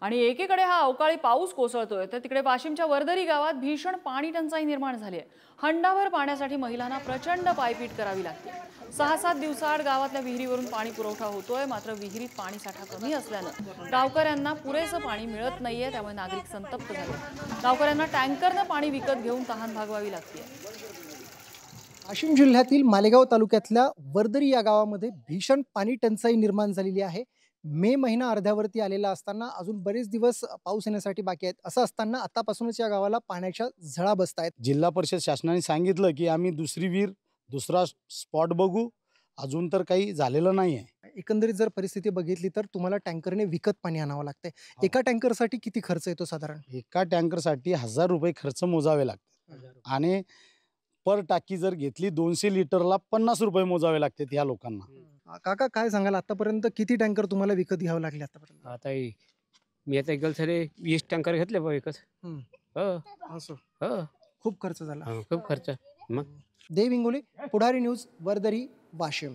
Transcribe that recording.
आणि एकीकडे हा अवकाळी पाऊस कोसळतोय तर तिकडे वाशिमच्या वर्दरी गावात भीषण पाणी टंचाई निर्माण झाली आहे। हंडाभर पाण्यासाठी महिलांना प्रचंड पायपीट करावी लागते। 6-7 दिवसाआड गावातल्या विहिरीवरून पाणी पुरवठा होतोय, मात्र विहिरीत पाणी साठा कमी असल्यानं गावकऱ्यांना पुरेसं पाणी मिळत नाहीये, त्यामुळे नागरिक संतप्त झाले। गावकऱ्यांना टँकरनं पाणी विकत घेऊन तहान भागवावी लागते। वाशिम जिल्ह्यातील मालेगाव तालुक्यातल्या वर्दरी या गावामध्ये भीषण पाणी टंचाई निर्माण झालेली आहे। मे महिना अर्ध्यावरती आलेला असताना अजून बरेच दिवस पाऊस येण्यासाठी बाकी आहेत। असं असताना आतापासूनच या गावाला पाण्याच्या झळा बसत आहेत। जिल्हा परिषद शासनाने सांगितलं की आम्ही दुसरी विहीर दुसरा स्पॉट बघू, अजून तर काही झालेलं नाही आहे। एकंदरीत जर परिस्थिती बघितली तर तुम्हाला टँकरने विकत पाणी आणावं लागतंय। एका टँकरसाठी किती खर्च येतो साधारण? एका टँकरसाठी 1000 रुपये खर्च मोजावे लागतात आणि पर टाकी जर घेतली 200 लिटरला 50 रुपये मोजावे लागतात या लोकांना। काका काय सांगाल, आतापर्यंत किती टँकर तुम्हाला विकत घ्यावे लागले आतापर्यंत? आता मी आता एकल सारे 20 टँकर घेतले बा एकच. हो असं हो खूप खर्च झाला। हो, खूप खर्च मग. देव इंगोले, पुढारी न्यूज, वर्दरी, वाशिम।